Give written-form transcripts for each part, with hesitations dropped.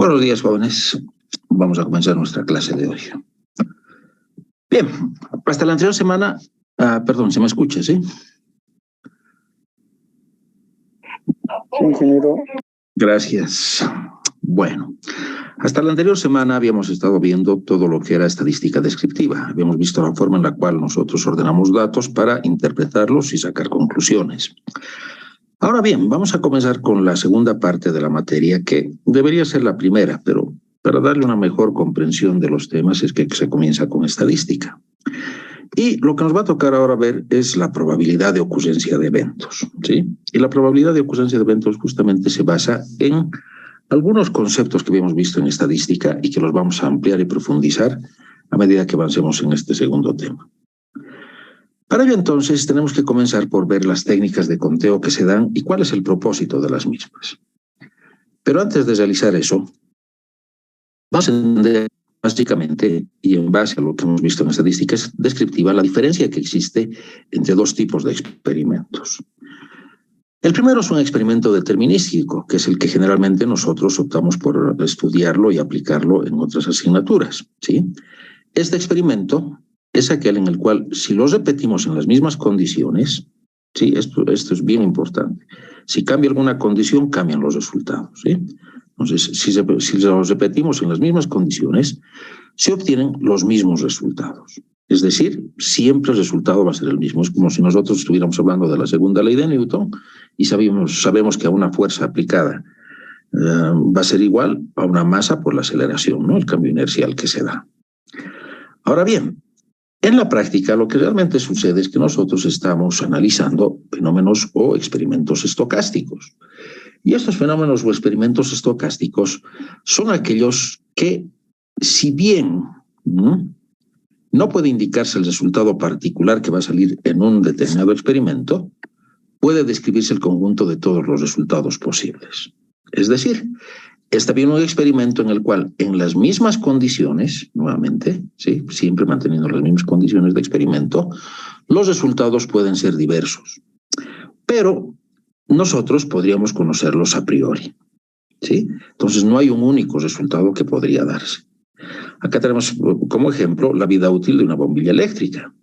Buenos días, jóvenes. Vamos a comenzar nuestra clase de hoy. Bien, hasta la anterior semana, perdón, ¿se me escucha, sí? Sí, ingeniero. Gracias. Bueno, hasta la anterior semana habíamos estado viendo todo lo que era estadística descriptiva. Habíamos visto la forma en la cual nosotros ordenamos datos para interpretarlos y sacar conclusiones. Ahora bien, vamos a comenzar con la segunda parte de la materia, que debería ser la primera, pero para darle una mejor comprensión de los temas es que se comienza con estadística. Y lo que nos va a tocar ahora ver es la probabilidad de ocurrencia de eventos, ¿sí? Y la probabilidad de ocurrencia de eventos justamente se basa en algunos conceptos que habíamos visto en estadística y que los vamos a ampliar y profundizar a medida que avancemos en este segundo tema. Para ello, entonces, tenemos que comenzar por ver las técnicas de conteo que se dan y cuál es el propósito de las mismas. Pero antes de realizar eso, vamos a entender básicamente, y en base a lo que hemos visto en estadística descriptiva, la diferencia que existe entre dos tipos de experimentos. El primero es un experimento determinístico, que es el que generalmente nosotros optamos por estudiarlo y aplicarlo en otras asignaturas, ¿sí? Este experimento es aquel en el cual, si lo repetimos en las mismas condiciones, ¿sí? Esto es bien importante. Si cambia alguna condición, cambian los resultados, ¿sí? Entonces, si los repetimos en las mismas condiciones, se obtienen los mismos resultados. Es decir, siempre el resultado va a ser el mismo. Es como si nosotros estuviéramos hablando de la segunda ley de Newton y sabemos que a una fuerza aplicada va a ser igual a una masa por la aceleración, ¿no? El cambio inercial que se da. Ahora bien, en la práctica lo que realmente sucede es que nosotros estamos analizando fenómenos o experimentos estocásticos. Y estos fenómenos o experimentos estocásticos son aquellos que, si bien no puede indicarse el resultado particular que va a salir en un determinado experimento, puede describirse el conjunto de todos los resultados posibles. Es decir, está bien un experimento en el cual, en las mismas condiciones, nuevamente, ¿sí? Siempre manteniendo las mismas condiciones de experimento, los resultados pueden ser diversos. Pero nosotros podríamos conocerlos a priori, ¿sí? Entonces no hay un único resultado que podría darse. Acá tenemos como ejemplo la vida útil de una bombilla eléctrica.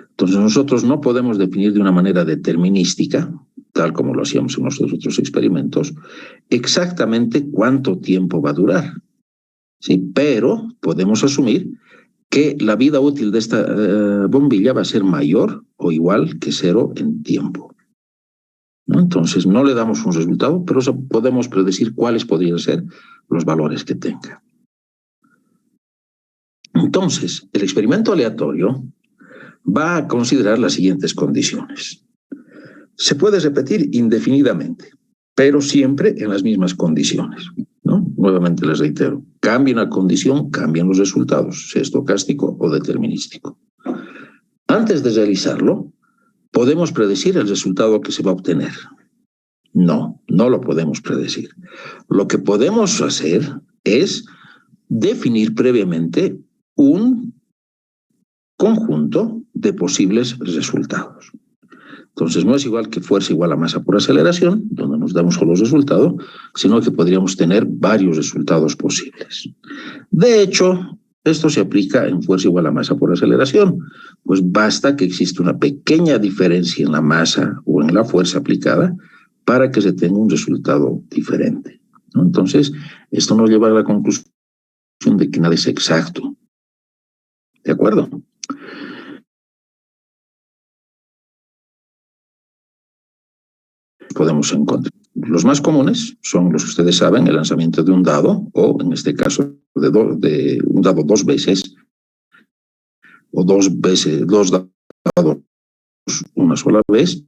Entonces nosotros no podemos definir de una manera determinística, tal como lo hacíamos en nuestros otros experimentos, exactamente cuánto tiempo va a durar, ¿sí? Pero podemos asumir que la vida útil de esta bombilla va a ser mayor o igual que 0 en tiempo, ¿no? Entonces no le damos un resultado, pero podemos predecir cuáles podrían ser los valores que tenga. Entonces, el experimento aleatorio va a considerar las siguientes condiciones. Se puede repetir indefinidamente, pero siempre en las mismas condiciones, ¿no? Nuevamente les reitero, cambia una condición, cambian los resultados, sea estocástico o determinístico. Antes de realizarlo, ¿podemos predecir el resultado que se va a obtener? No, no lo podemos predecir. Lo que podemos hacer es definir previamente un conjunto de posibles resultados. Entonces no es igual que fuerza igual a masa por aceleración, donde nos da un solo resultado, sino que podríamos tener varios resultados posibles. De hecho, esto se aplica en fuerza igual a masa por aceleración, pues basta que exista una pequeña diferencia en la masa o en la fuerza aplicada para que se tenga un resultado diferente, ¿no? Entonces, esto nos lleva a la conclusión de que nada es exacto. ¿De acuerdo? Podemos encontrar. Los más comunes son los que ustedes saben, el lanzamiento de un dado, o en este caso de un dado 2 veces, o dos dados una sola vez,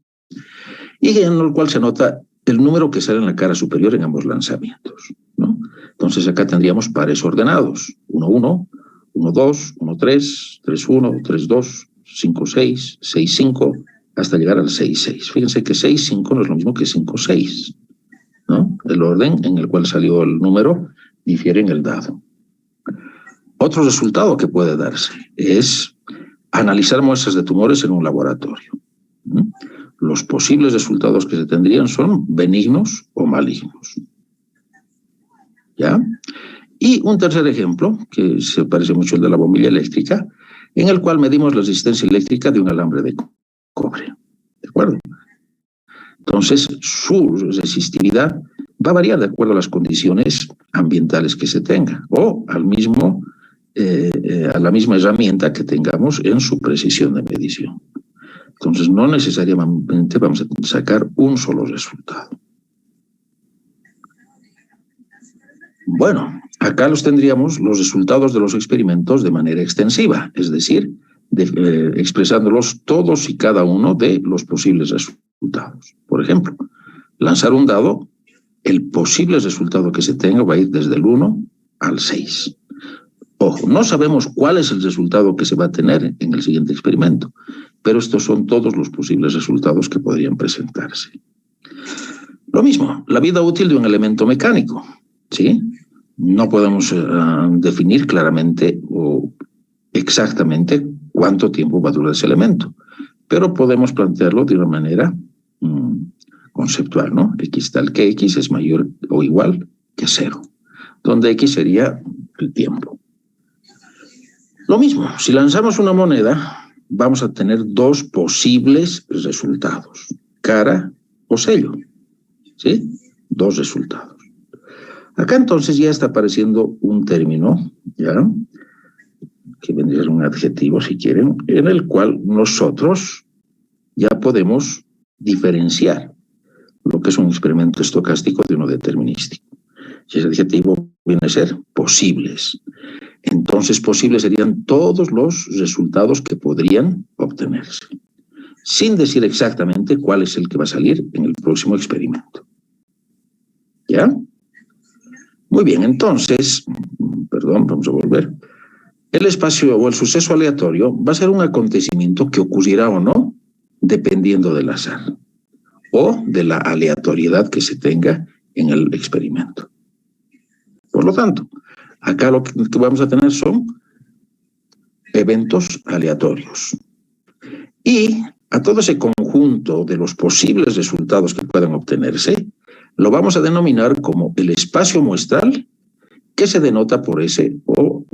y en el cual se anota el número que sale en la cara superior en ambos lanzamientos, ¿no? Entonces acá tendríamos pares ordenados, 1, 1, 1, 2, 1, 3, 3, 1, 3, 2, 5, 6, 6, 5, hasta llegar al 6, 6. Fíjense que 6, 5 no es lo mismo que 5, 6, ¿no? El orden en el cual salió el número difiere en el dado. Otro resultado que puede darse es analizar muestras de tumores en un laboratorio. Los posibles resultados que se tendrían son benignos o malignos. ¿ya? Y un tercer ejemplo, que se parece mucho al de la bombilla eléctrica, en el cual medimos la resistencia eléctrica de un alambre de cobre, ¿de acuerdo? Entonces, su resistividad va a variar de acuerdo a las condiciones ambientales que se tenga o a la misma herramienta que tengamos en su precisión de medición. Entonces, no necesariamente vamos a sacar un solo resultado. Bueno, acá tendríamos los resultados de los experimentos de manera extensiva, es decir, expresándolos todos y cada uno de los posibles resultados. Por ejemplo, lanzar un dado, el posible resultado que se tenga va a ir desde el 1 al 6. Ojo, no sabemos cuál es el resultado que se va a tener en el siguiente experimento, pero estos son todos los posibles resultados que podrían presentarse. Lo mismo, la vida útil de un elemento mecánico, ¿sí? No podemos definir claramente o exactamente cuánto tiempo va a durar ese elemento, pero podemos plantearlo de una manera conceptual, ¿no? X tal que X es mayor o igual que 0, donde X sería el tiempo. Lo mismo, si lanzamos una moneda, vamos a tener dos posibles resultados, cara o sello, ¿sí? Dos resultados. Acá entonces ya está apareciendo un término, ¿ya? Que vendría a ser un adjetivo, si quieren, en el cual nosotros ya podemos diferenciar lo que es un experimento estocástico de uno determinístico. Si ese adjetivo viene a ser posibles. Entonces, posibles serían todos los resultados que podrían obtenerse, sin decir exactamente cuál es el que va a salir en el próximo experimento. ¿Ya? Muy bien, entonces, perdón, vamos a volver. El espacio o el suceso aleatorio va a ser un acontecimiento que ocurrirá o no, dependiendo del azar o de la aleatoriedad que se tenga en el experimento. Por lo tanto, acá lo que vamos a tener son eventos aleatorios. Y a todo ese conjunto de los posibles resultados que puedan obtenerse, lo vamos a denominar como el espacio muestral, que se denota por S o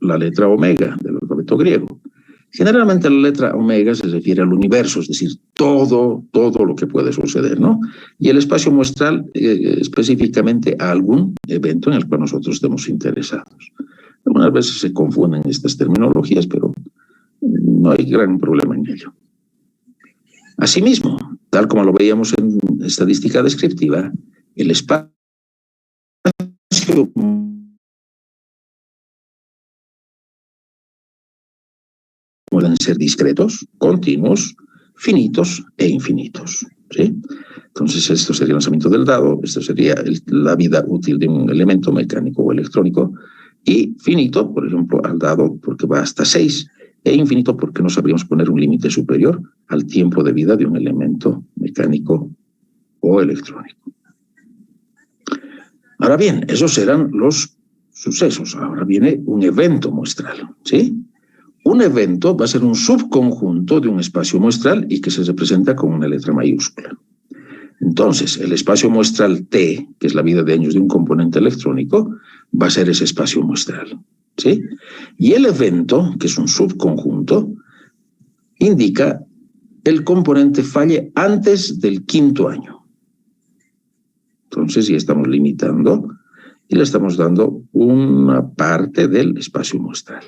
la letra omega del alfabeto griego. Generalmente la letra omega se refiere al universo, es decir, todo lo que puede suceder, ¿no? Y el espacio muestral específicamente a algún evento en el cual nosotros estemos interesados. Algunas veces se confunden estas terminologías, pero no hay gran problema en ello. Asimismo, tal como lo veíamos en estadística descriptiva, el espacio pueden ser discretos, continuos, finitos e infinitos, ¿sí? Entonces, esto sería el lanzamiento del dado, esto sería la vida útil de un elemento mecánico o electrónico, y finito, por ejemplo, al dado, porque va hasta 6, e infinito porque no sabríamos poner un límite superior al tiempo de vida de un elemento mecánico o electrónico. Ahora bien, esos eran los sucesos. Ahora viene un evento muestral, ¿sí? Un evento va a ser un subconjunto de un espacio muestral y que se representa con una letra mayúscula. Entonces, el espacio muestral T, que es la vida de años de un componente electrónico, va a ser ese espacio muestral, ¿sí? Y el evento, que es un subconjunto, indica el componente falle antes del 5º año. Entonces, ya estamos limitando y le estamos dando una parte del espacio muestral.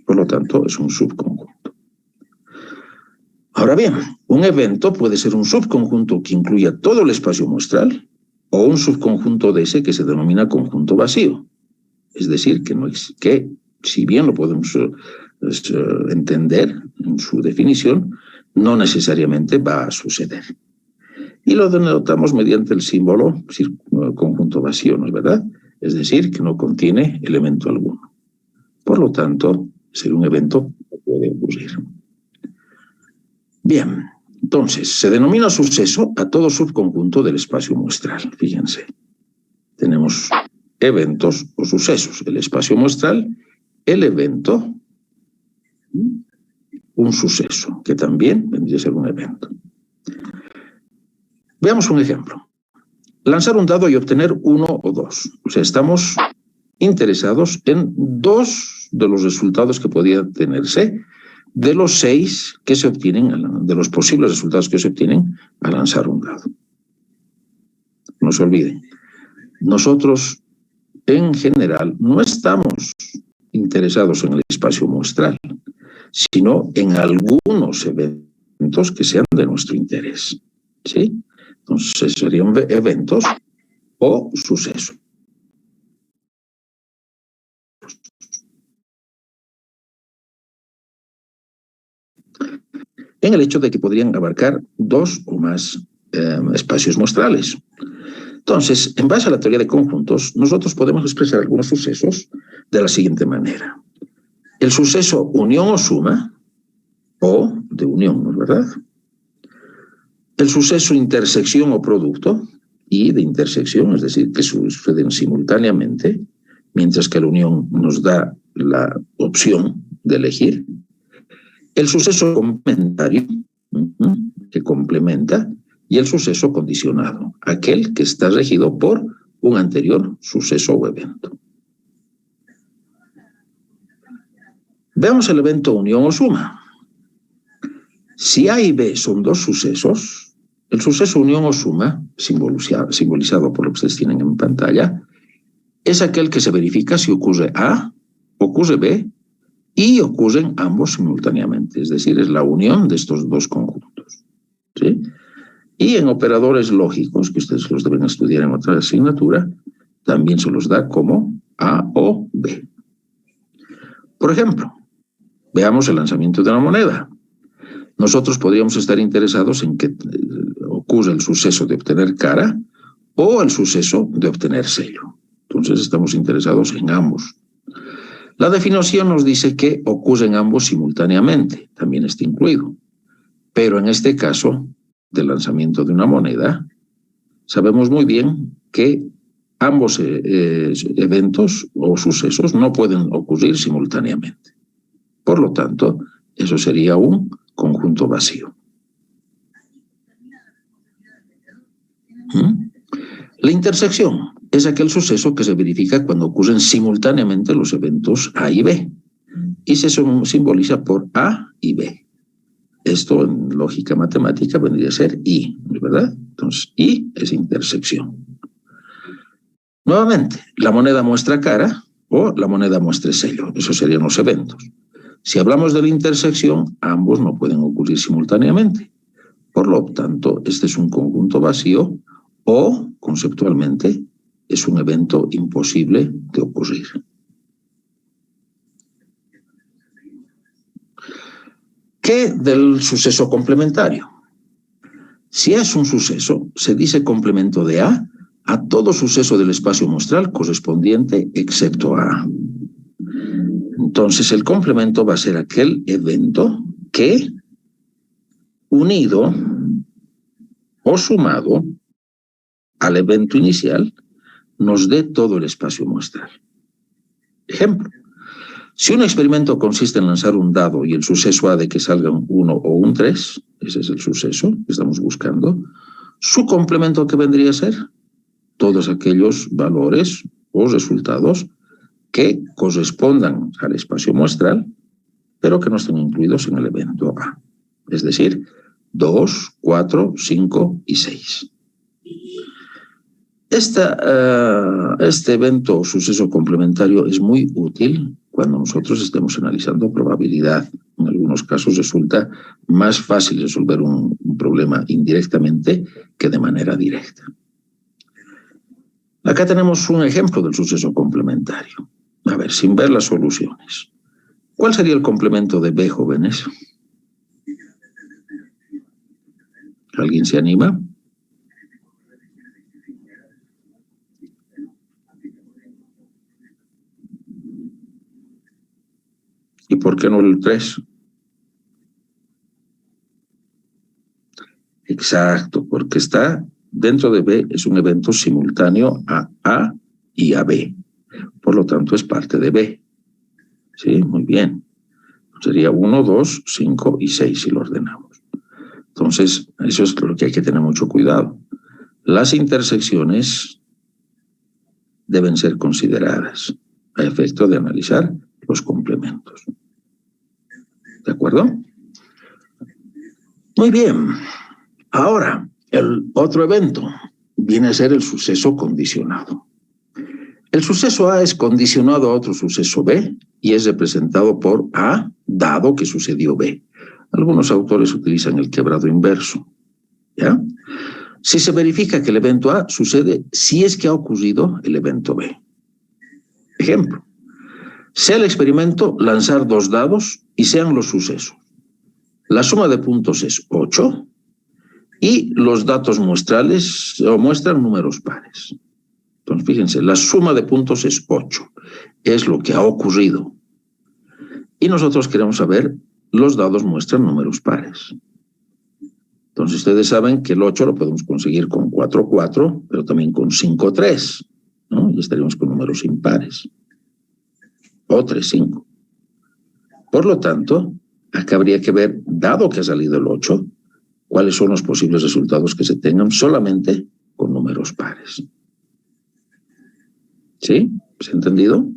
Por lo tanto, es un subconjunto. Ahora bien, un evento puede ser un subconjunto que incluya todo el espacio muestral o un subconjunto de ese que se denomina conjunto vacío. Es decir, que si bien lo podemos entender en su definición, no necesariamente va a suceder. Y lo denotamos mediante el símbolo conjunto vacío, ¿no es verdad? Es decir, que no contiene elemento alguno. Por lo tanto, ser un evento que puede ocurrir. Bien, entonces, se denomina suceso a todo subconjunto del espacio muestral. Fíjense, tenemos eventos o sucesos. El espacio muestral, el evento, un suceso, que también vendría a ser un evento. Veamos un ejemplo. lanzar un dado y obtener 1 o 2. O sea, estamos interesados en 2 de los resultados que podía tenerse de los 6 que se obtienen, de los posibles resultados que se obtienen al lanzar un dado. No se olviden, nosotros en general no estamos interesados en el espacio muestral, sino en algunos eventos que sean de nuestro interés, ¿sí? Entonces serían eventos o sucesos. En el hecho de que podrían abarcar 2 o más espacios muestrales. Entonces, en base a la teoría de conjuntos, nosotros podemos expresar algunos sucesos de la siguiente manera. El suceso unión o suma, o de unión, ¿no es verdad? El suceso intersección o producto, y de intersección, es decir, que suceden simultáneamente, mientras que la unión nos da la opción de elegir. El suceso complementario, que complementa, y el suceso condicionado, aquel que está regido por un anterior suceso o evento. Veamos el evento unión o suma. Si A y B son 2 sucesos, el suceso unión o suma, simbolizado por lo que ustedes tienen en pantalla, es aquel que se verifica si ocurre A, ocurre B y ocurren ambos simultáneamente. Es decir, es la unión de estos 2 conjuntos, ¿sí? Y en operadores lógicos, que ustedes los deben estudiar en otra asignatura, también se los da como A o B. Por ejemplo, veamos el lanzamiento de una moneda. Nosotros podríamos estar interesados en que ocurra el suceso de obtener cara o el suceso de obtener sello. Entonces estamos interesados en ambos. La definición nos dice que ocurren ambos simultáneamente, también está incluido. Pero en este caso del lanzamiento de una moneda, sabemos muy bien que ambos eventos o sucesos no pueden ocurrir simultáneamente. Por lo tanto, eso sería un conjunto vacío. La intersección es aquel suceso que se verifica cuando ocurren simultáneamente los eventos A y B, y se simboliza por A y B. Esto en lógica matemática vendría a ser I, ¿verdad? Entonces, I es intersección. Nuevamente, la moneda muestra cara o la moneda muestra sello. Esos serían los eventos. Si hablamos de la intersección, ambos no pueden ocurrir simultáneamente. Por lo tanto, este es un conjunto vacío o, conceptualmente, es un evento imposible de ocurrir. ¿Qué del suceso complementario? Si es un suceso, se dice complemento de A todo suceso del espacio muestral correspondiente excepto A. Entonces, el complemento va a ser aquel evento que, unido o sumado al evento inicial, nos dé todo el espacio muestral. Ejemplo. Si un experimento consiste en lanzar un dado y el suceso A de que salga un 1 o un 3, ese es el suceso que estamos buscando, su complemento, ¿qué vendría a ser? Todos aquellos valores o resultados que correspondan al espacio muestral, pero que no estén incluidos en el evento A. Es decir, 2, 4, 5 y 6. Este evento o suceso complementario es muy útil cuando nosotros estemos analizando probabilidad. En algunos casos resulta más fácil resolver un problema indirectamente que de manera directa. Acá tenemos un ejemplo del suceso complementario. A ver, sin ver las soluciones. ¿Cuál sería el complemento de B, jóvenes? ¿Alguien se anima? ¿Y por qué no el 3? Exacto, porque está dentro de B, es un evento simultáneo a A y a B. Por lo tanto, es parte de B. Sí, muy bien. Sería 1, 2, 5 y 6 si lo ordenamos. Entonces, eso es lo que hay que tener mucho cuidado. las intersecciones deben ser consideradas a efecto de analizar los complementos. ¿De acuerdo? Muy bien. Ahora, el otro evento viene a ser el suceso condicionado. El suceso A es condicionado a otro suceso B y es representado por A, dado que sucedió B. Algunos autores utilizan el quebrado inverso. ¿Ya? Si se verifica que el evento A sucede si es que ha ocurrido el evento B. Ejemplo. Sea el experimento lanzar 2 dados y sean los sucesos. La suma de puntos es 8 y los datos muestrales muestran números pares. Entonces, fíjense, la suma de puntos es 8. Es lo que ha ocurrido. Y nosotros queremos saber, los dados muestran números pares. Entonces, ustedes saben que el 8 lo podemos conseguir con 4, 4, pero también con 5, 3, ¿no? Y estaríamos con números impares. O 3, 5. Por lo tanto, acá habría que ver, dado que ha salido el 8, cuáles son los posibles resultados que se tengan solamente con números pares. ¿Sí? ¿Se ha entendido?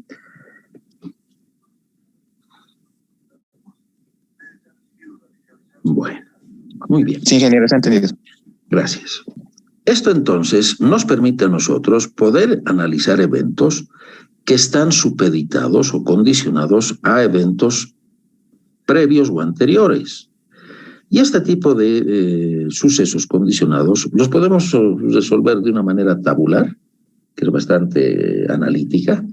Bueno, muy bien. Sí, ingeniero, se ha entendido. Gracias. Esto entonces nos permite a nosotros poder analizar eventos que están supeditados o condicionados a eventos previos o anteriores. Y este tipo de sucesos condicionados los podemos resolver de una manera tabular, que es bastante analítica,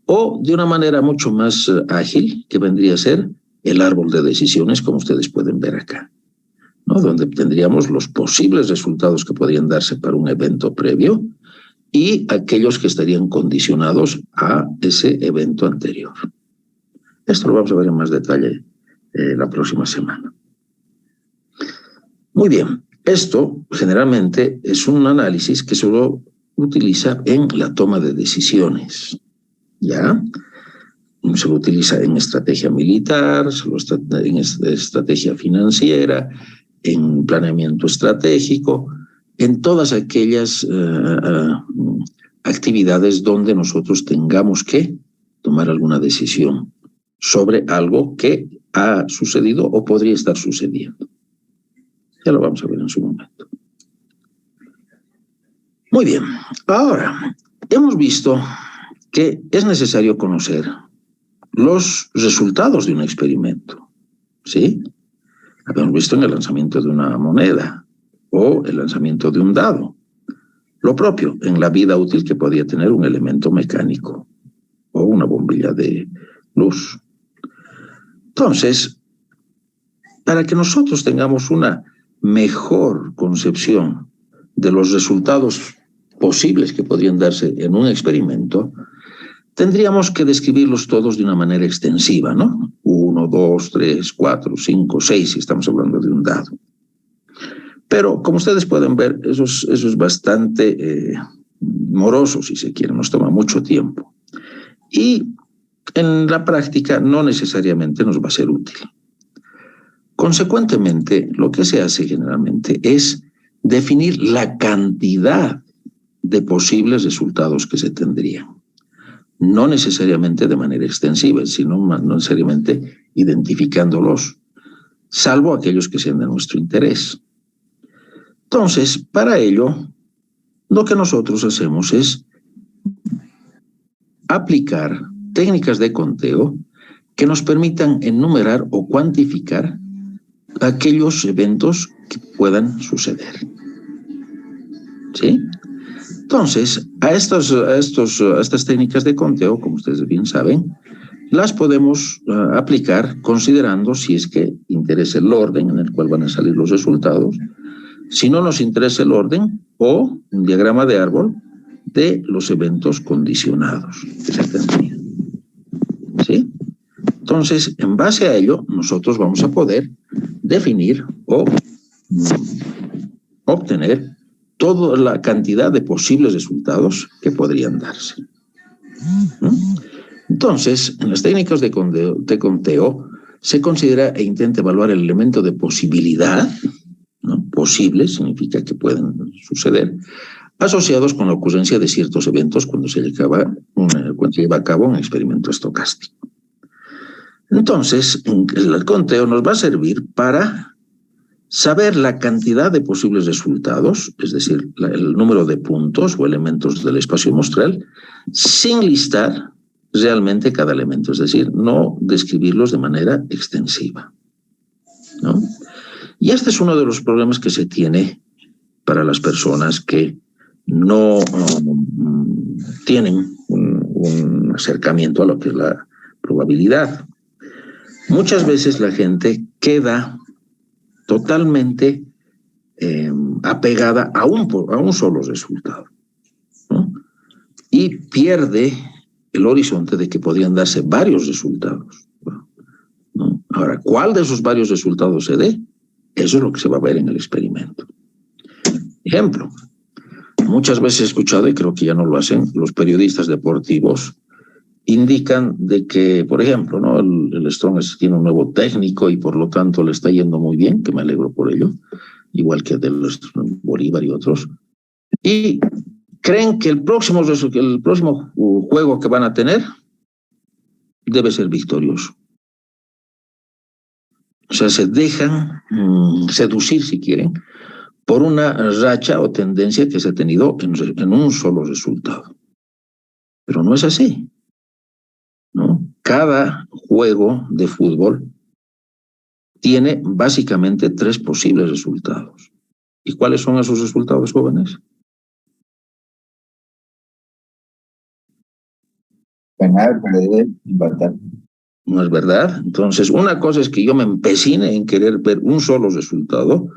o de una manera mucho más ágil, que vendría a ser el árbol de decisiones, como ustedes pueden ver acá, ¿no? Donde tendríamos los posibles resultados que podrían darse para un evento previo y aquellos que estarían condicionados a ese evento anterior. Esto lo vamos a ver en más detalle la próxima semana. Muy bien, esto generalmente es un análisis que solo utiliza en la toma de decisiones, ¿ya? Se lo utiliza en estrategia militar, en estrategia financiera, en planeamiento estratégico, en todas aquellas actividades donde nosotros tengamos que tomar alguna decisión sobre algo que ha sucedido o podría estar sucediendo. Ya lo vamos a ver en su momento. Muy bien, ahora hemos visto que es necesario conocer los resultados de un experimento, ¿sí? Habíamos visto en el lanzamiento de una moneda o el lanzamiento de un dado. Lo propio en la vida útil que podía tener un elemento mecánico o una bombilla de luz. Entonces, para que nosotros tengamos una mejor concepción de los resultados posibles que podrían darse en un experimento, tendríamos que describirlos todos de una manera extensiva, ¿no? 1, 2, 3, 4, 5, 6, si estamos hablando de un dado. Pero, como ustedes pueden ver, eso es bastante moroso, si se quiere, nos toma mucho tiempo. Y en la práctica no necesariamente nos va a ser útil. Consecuentemente, lo que se hace generalmente es definir la cantidad de posibles resultados que se tendrían. No necesariamente de manera extensiva, sino no necesariamente identificándolos, salvo aquellos que sean de nuestro interés. Entonces, para ello, lo que nosotros hacemos es aplicar técnicas de conteo que nos permitan enumerar o cuantificar aquellos eventos que puedan suceder. ¿Sí? Entonces, a estas técnicas de conteo, como ustedes bien saben, las podemos aplicar considerando si es que interesa el orden en el cual van a salir los resultados, si no nos interesa el orden, o un diagrama de árbol de los eventos condicionados que se tendrían. ¿Sí? Entonces, en base a ello, nosotros vamos a poder definir o obtener toda la cantidad de posibles resultados que podrían darse. ¿No? Entonces, en las técnicas de conteo se considera e intenta evaluar el elemento de posibilidad, ¿no? posibles, significa que pueden suceder, asociados con la ocurrencia de ciertos eventos cuando se lleva a cabo un experimento estocástico. Entonces, el conteo nos va a servir para saber la cantidad de posibles resultados, es decir, el número de puntos o elementos del espacio muestral, sin listar realmente cada elemento, es decir, no describirlos de manera extensiva, ¿no? Y este es uno de los problemas que se tiene para las personas que no tienen un acercamiento a lo que es la probabilidad. Muchas veces la gente queda totalmente apegada a un solo resultado, ¿no? Y pierde el horizonte de que podrían darse varios resultados, ¿no? Ahora, ¿cuál de esos varios resultados se dé? Eso es lo que se va a ver en el experimento. Ejemplo, muchas veces he escuchado, y creo que ya no lo hacen, los periodistas deportivos indican de que, por ejemplo, ¿no? el Strongest tiene un nuevo técnico y por lo tanto le está yendo muy bien, que me alegro por ello, igual que de los Bolívar y otros, y creen que el próximo juego que van a tener debe ser victorioso. O sea, se dejan seducir, si quieren, por una racha o tendencia que se ha tenido en un solo resultado. Pero no es así, ¿no? Cada juego de fútbol tiene básicamente 3 posibles resultados. ¿Y cuáles son esos resultados, jóvenes? Ganar, perder, empatar. ¿No es verdad? Entonces, una cosa es que yo me empecine en querer ver un solo resultado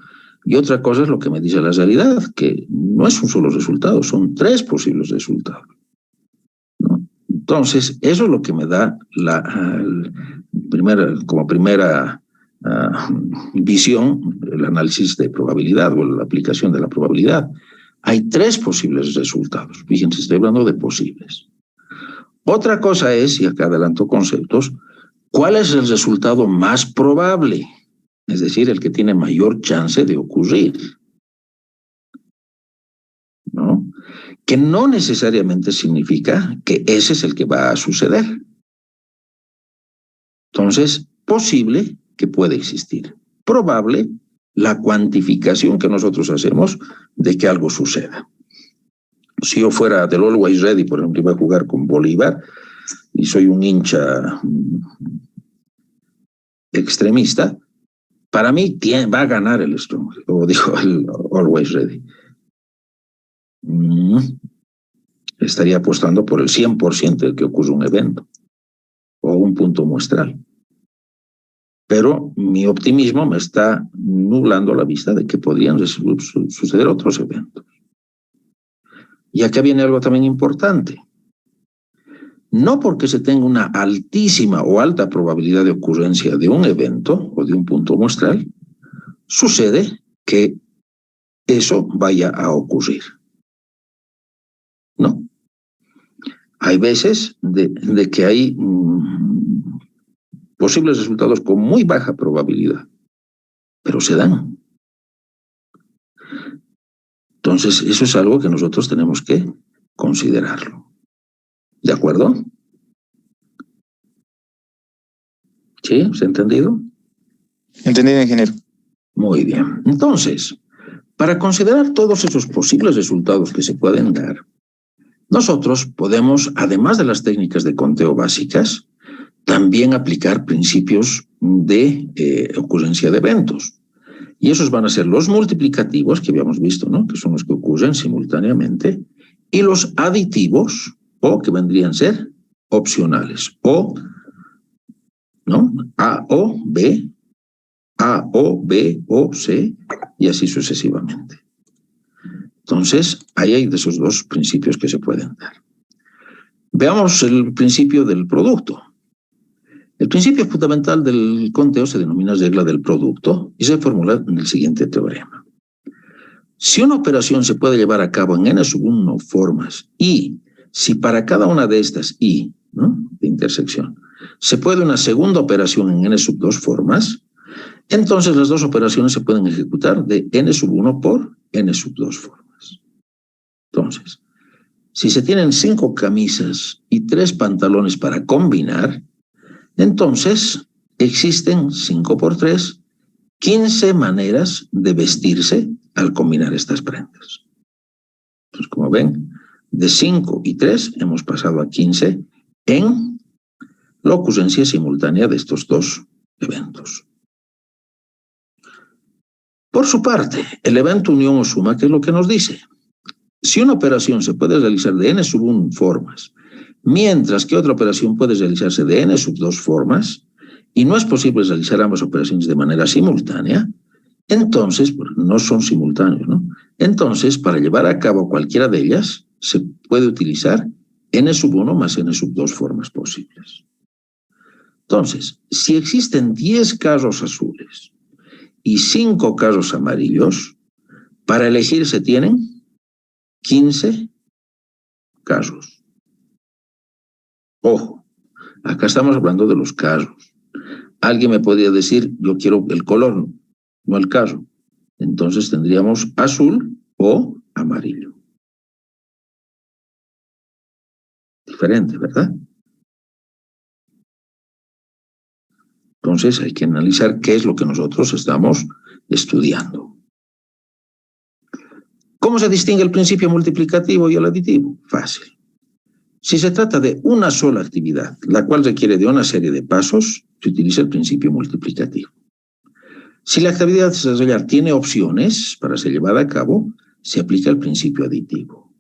y otra cosa es lo que me dice la realidad, que no es un solo resultado, son 3 posibles resultados, ¿no? Entonces, eso es lo que me da como primera visión, el análisis de probabilidad o la aplicación de la probabilidad. Hay 3 posibles resultados. Fíjense, estoy hablando de posibles. Otra cosa es, y acá adelanto conceptos, ¿cuál es el resultado más probable? Es decir, el que tiene mayor chance de ocurrir, ¿no? Que no necesariamente significa que ese es el que va a suceder. Entonces, posible que puede existir. Probable, la cuantificación que nosotros hacemos de que algo suceda. Si yo fuera del Always Ready, por ejemplo, iba a jugar con Bolívar y soy un hincha extremista, para mí va a ganar el Strong, o dijo el Always Ready. Estaría apostando por el 100% de que ocurra un evento o un punto muestral. Pero mi optimismo me está nublando la vista de que podrían suceder otros eventos. Y acá viene algo también importante. No porque se tenga una altísima o alta probabilidad de ocurrencia de un evento o de un punto muestral, sucede que eso vaya a ocurrir. ¿No? Hay veces de que hay posibles resultados con muy baja probabilidad, pero se dan. Entonces, eso es algo que nosotros tenemos que considerarlo. ¿De acuerdo? ¿Sí? ¿Se ha entendido? Entendido, ingeniero. Muy bien. Entonces, para considerar todos esos posibles resultados que se pueden dar, nosotros podemos, además de las técnicas de conteo básicas, también aplicar principios de ocurrencia de eventos. Y esos van a ser los multiplicativos que habíamos visto, ¿no? Que son los que ocurren simultáneamente, y los aditivos, o que vendrían a ser opcionales, o, ¿no? A o B, A o B o C, y así sucesivamente. Entonces, ahí hay de esos 2 principios que se pueden dar. Veamos el principio del producto. El principio fundamental del conteo se denomina regla del producto y se formula en el siguiente teorema. Si una operación se puede llevar a cabo en n-1 formas y si para cada una de estas i, ¿no?, de intersección, se puede una segunda operación en n-2 formas, Entonces las dos operaciones se pueden ejecutar de n⁻1 por n⁻2 formas. Entonces, si se tienen 5 camisas y 3 pantalones para combinar, entonces existen 5 por 3, 15 maneras de vestirse al combinar estas prendas. Entonces, como ven, de 5 y 3 hemos pasado a 15 en la ocurrencia simultánea de estos dos eventos. Por su parte, el evento unión o suma, ¿qué es lo que nos dice? Si una operación se puede realizar de n⁻1 formas, mientras que otra operación puede realizarse de n⁻2 formas, y no es posible realizar ambas operaciones de manera simultánea, entonces, no son simultáneos, ¿no? Entonces, para llevar a cabo cualquiera de ellas, se puede utilizar n⁻1 más n⁻2 formas posibles. Entonces, si existen 10 carros azules y 5 carros amarillos, para elegir se tienen 15 carros. Ojo, acá estamos hablando de los carros. Alguien me podría decir, yo quiero el color, no el carro. Entonces tendríamos azul o amarillo. Diferente, ¿verdad? Entonces hay que analizar qué es lo que nosotros estamos estudiando. ¿Cómo se distingue el principio multiplicativo y el aditivo? Fácil. Si se trata de una sola actividad, la cual requiere de una serie de pasos, se utiliza el principio multiplicativo. Si la actividad a desarrollar tiene opciones para ser llevada a cabo, se aplica el principio aditivo,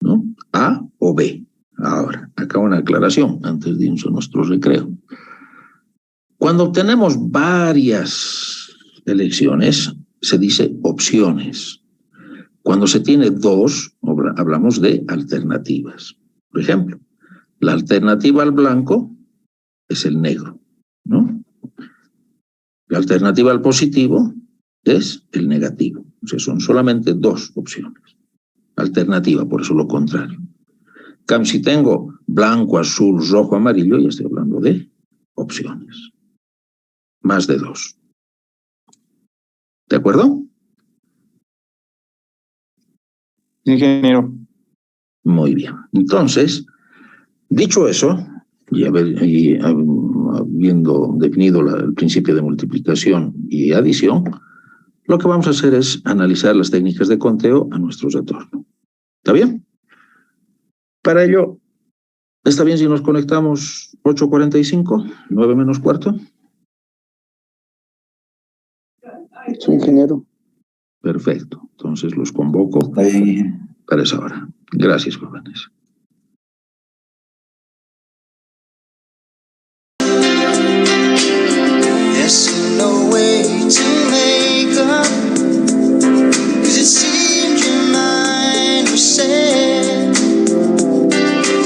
¿no? A o B. Ahora, acá una aclaración antes de irnos a nuestro recreo. Cuando obtenemos varias elecciones, se dice opciones. Cuando se tiene 2, hablamos de alternativas. Por ejemplo, la alternativa al blanco es el negro, ¿no? La alternativa al positivo es el negativo. O sea, son solamente 2 opciones. Alternativa, por eso lo contrario. Si tengo blanco, azul, rojo, amarillo, ya estoy hablando de opciones. Más de 2. ¿De acuerdo? Ingeniero. Muy bien. Entonces, dicho eso, y habiendo definido el principio de multiplicación y adición, lo que vamos a hacer es analizar las técnicas de conteo a nuestro retorno. ¿Está bien? Para ello, ¿está bien si nos conectamos 8:45, 9 menos cuarto? Sí, ingeniero. Perfecto. Entonces los convoco Está bien, ingeniero. para esa hora. Gracias, jóvenes. There's no way to make up, 'cause it seemed your mind was set.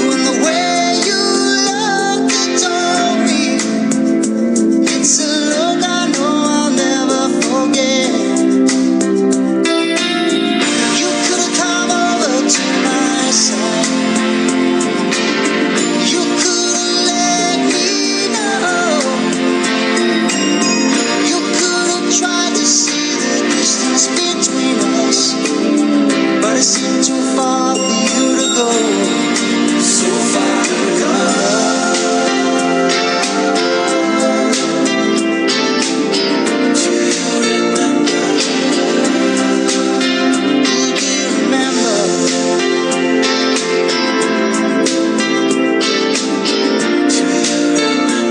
When the way you looked and told me, it's a look I know I'll never forget. You could have come over to my side. You could have let me know. You could have tried to see the distance between us, but it seemed too far for you to go. So far to go. Do you remember? Do you remember? Do you remember?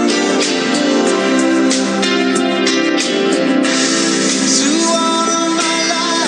To all of my life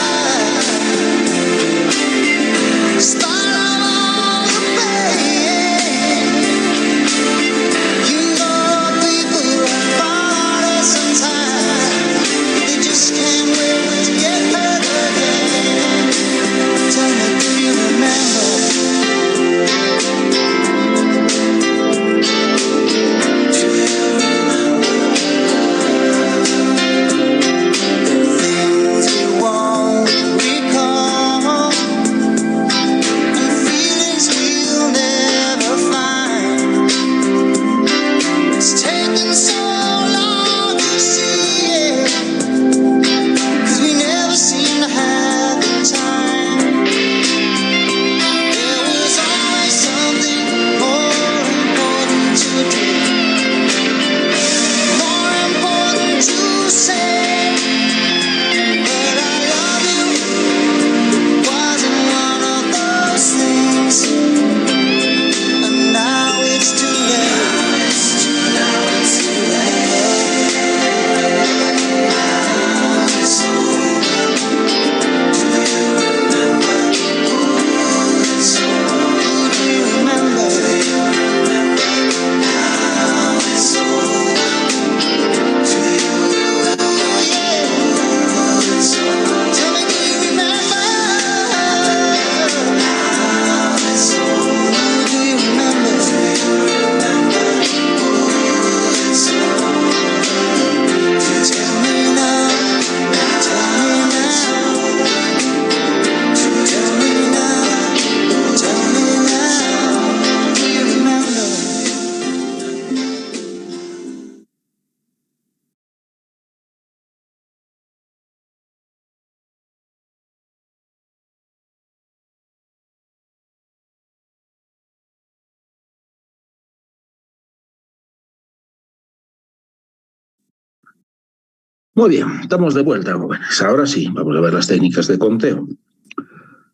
Muy bien, estamos de vuelta, jóvenes. Ahora sí, vamos a ver las técnicas de conteo.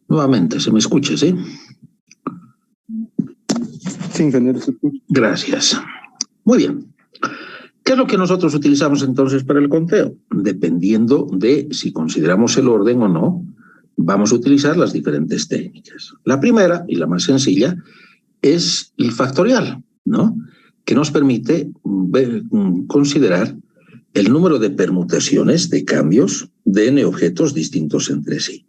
Nuevamente, ¿se me escucha, sí? Sí, ingeniero, se escucha. Gracias. Muy bien. ¿Qué es lo que nosotros utilizamos entonces para el conteo? Dependiendo de si consideramos el orden o no, vamos a utilizar las diferentes técnicas. La primera, y la más sencilla, es el factorial, ¿no? Que nos permite considerar el número de permutaciones de cambios de n objetos distintos entre sí.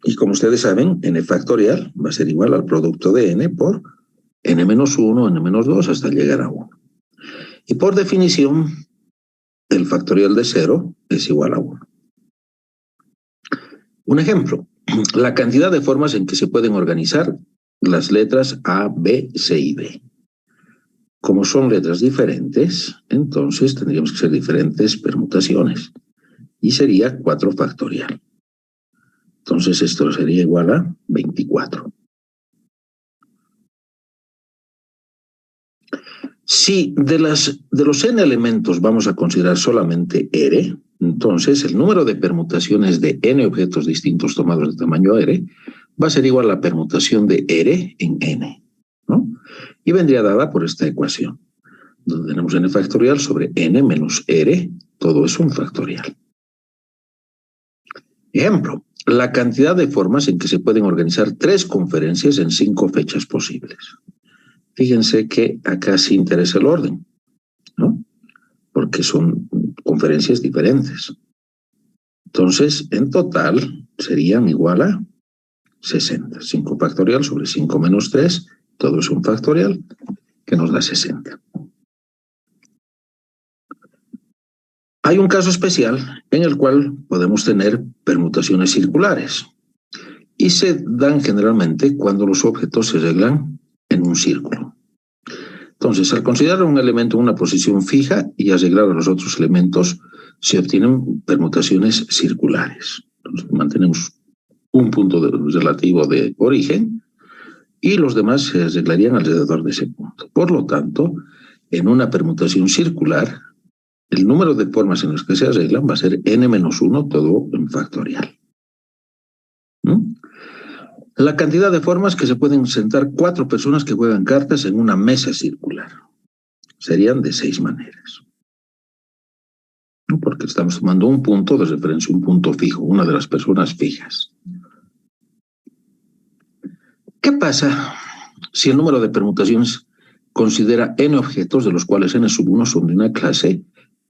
Y como ustedes saben, n factorial va a ser igual al producto de n por n-1, n-2 hasta llegar a 1. Y por definición, el factorial de 0 es igual a 1. Un ejemplo, la cantidad de formas en que se pueden organizar las letras A, B, C y D. Como son letras diferentes, entonces tendríamos que ser diferentes permutaciones. Y sería 4 factorial. Entonces esto sería igual a 24. Si de los n elementos vamos a considerar solamente R, entonces el número de permutaciones de n objetos distintos tomados de tamaño R va a ser igual a la permutación de R en n, ¿no? Y vendría dada por esta ecuación, donde tenemos n factorial sobre n menos R, todo es un factorial. Ejemplo, la cantidad de formas en que se pueden organizar 3 conferencias en 5 fechas posibles. Fíjense que acá sí interesa el orden, ¿no? Porque son conferencias diferentes. Entonces, en total, serían igual a 60. 5 factorial sobre 5 menos 3, todo es un factorial, que nos da 60. Hay un caso especial en el cual podemos tener permutaciones circulares y se dan generalmente cuando los objetos se arreglan en un círculo. Entonces, al considerar un elemento en una posición fija y arreglar a los otros elementos, se obtienen permutaciones circulares. Entonces, mantenemos un punto relativo de origen y los demás se arreglarían alrededor de ese punto. Por lo tanto, en una permutación circular, el número de formas en las que se arreglan va a ser n-1, todo en factorial. La cantidad de formas que se pueden sentar 4 personas que juegan cartas en una mesa circular. Serían de 6 maneras. Porque estamos tomando un punto de referencia, un punto fijo, una de las personas fijas. ¿Qué pasa si el número de permutaciones considera n objetos, de los cuales n-1 son de una clase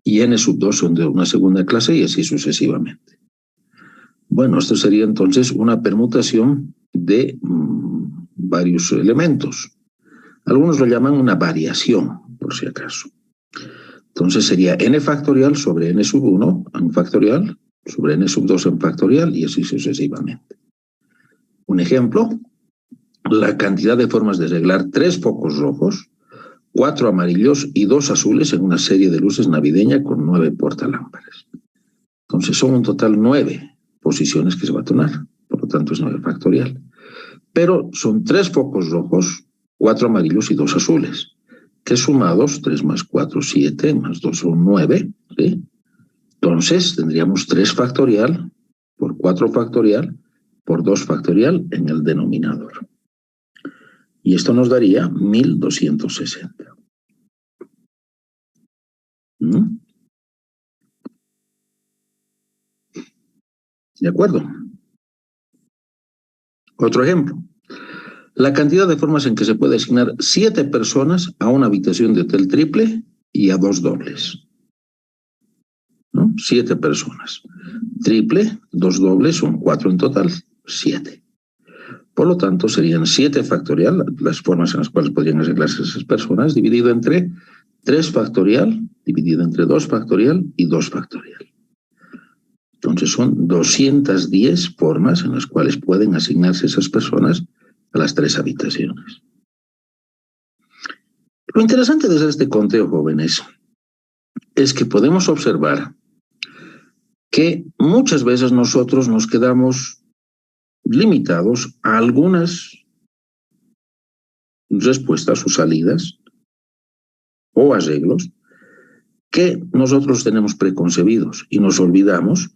y n-2 son de una segunda clase y así sucesivamente? Bueno, esto sería entonces una permutación de varios elementos. Algunos lo llaman una variación, por si acaso. Entonces sería n factorial sobre n-1 en factorial, sobre n-2 en factorial y así sucesivamente. Un ejemplo, la cantidad de formas de arreglar 3 focos rojos, 4 amarillos y 2 azules en una serie de luces navideña con 9 portalámparas. Entonces son un total 9 posiciones que se va a tomar, por lo tanto es 9 factorial. Pero son 3 focos rojos, 4 amarillos y 2 azules, que sumados, 3 más 4, 7, más 2 son 9, ¿sí? Entonces tendríamos 3 factorial por 4 factorial por 2 factorial en el denominador. Y esto nos daría 1260. ¿De acuerdo? Otro ejemplo. La cantidad de formas en que se puede asignar 7 personas a una habitación de hotel triple y a 2 dobles. ¿No? 7 personas. Triple, 2 dobles, son 4 en total, 7. Por lo tanto, serían 7 factorial, las formas en las cuales podrían arreglarse esas personas, dividido entre 3 factorial, dividido entre 2 factorial y 2 factorial. Entonces son 210 formas en las cuales pueden asignarse esas personas a las 3 habitaciones. Lo interesante de este conteo, jóvenes, es que podemos observar que muchas veces nosotros nos quedamos limitados a algunas respuestas o salidas o arreglos que nosotros tenemos preconcebidos y nos olvidamos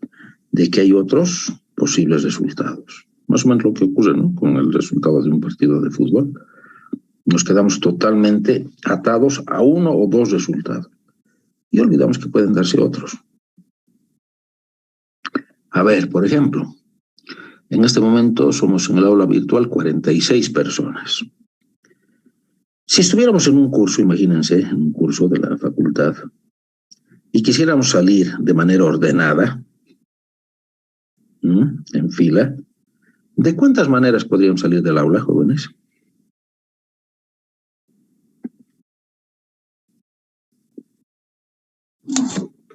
de que hay otros posibles resultados. Más o menos lo que ocurre, ¿no?, con el resultado de un partido de fútbol. Nos quedamos totalmente atados a uno o dos resultados y olvidamos que pueden darse otros. A ver, por ejemplo, en este momento somos en el aula virtual 46 personas. Si estuviéramos en un curso, imagínense, en un curso de la facultad, y quisiéramos salir de manera ordenada, en fila, ¿de cuántas maneras podríamos salir del aula, jóvenes?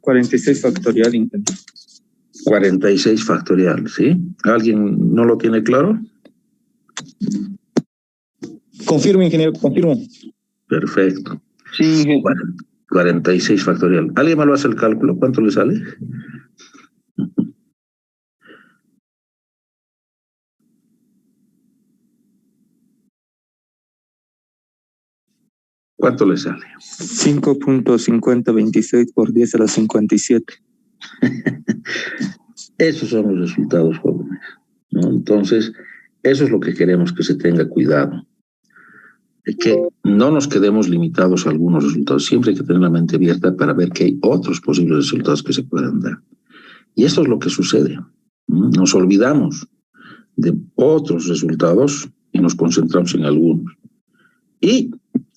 $46 factorial, ingeniero. 46 factorial, ¿sí? ¿Alguien no lo tiene claro? Confirmo, ingeniero, confirmo. Perfecto. Sí, ingeniero. 46 factorial. ¿Alguien me lo hace el cálculo? ¿Cuánto le sale? ¿Cuánto le sale? 5.5026 por 10 a la 57. Esos son los resultados, jóvenes, ¿no? Entonces, eso es lo que queremos que se tenga cuidado. De que no nos quedemos limitados a algunos resultados. Siempre hay que tener la mente abierta para ver que hay otros posibles resultados que se puedan dar. Y esto es lo que sucede. Nos olvidamos de otros resultados y nos concentramos en algunos. Y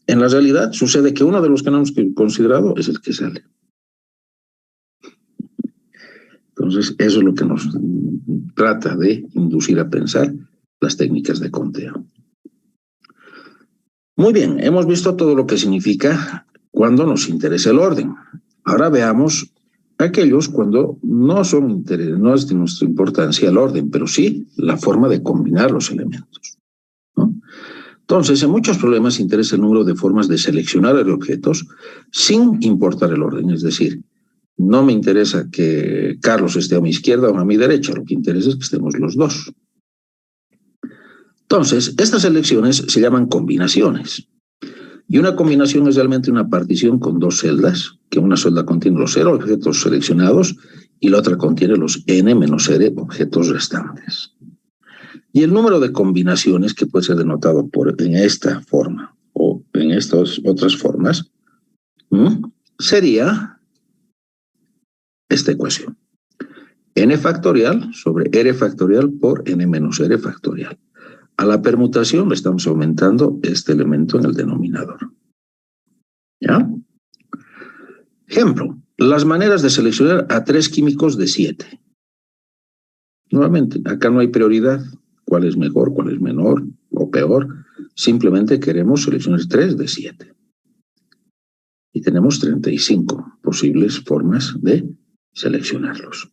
en la realidad sucede que uno de los que no hemos considerado es el que sale. Entonces, eso es lo que nos trata de inducir a pensar las técnicas de conteo. Muy bien, hemos visto todo lo que significa cuando nos interesa el orden. Ahora veamos aquellos cuando no es de nuestra importancia el orden, pero sí la forma de combinar los elementos, ¿no? Entonces, en muchos problemas interesa el número de formas de seleccionar los objetos sin importar el orden. Es decir, no me interesa que Carlos esté a mi izquierda o a mi derecha, lo que interesa es que estemos los dos. Entonces, estas selecciones se llaman combinaciones. Y una combinación es realmente una partición con dos celdas, que una celda contiene los 0 objetos seleccionados y la otra contiene los n menos r objetos restantes. Y el número de combinaciones, que puede ser denotado en esta forma o en estas otras formas, sería esta ecuación. N factorial sobre r factorial por n menos r factorial. A la permutación le estamos aumentando este elemento en el denominador. ¿Ya? Ejemplo, las maneras de seleccionar a 3 químicos de 7. Nuevamente, acá no hay prioridad. ¿Cuál es mejor, cuál es menor o peor? Simplemente queremos seleccionar 3 de 7. Y tenemos 35 posibles formas de seleccionarlos.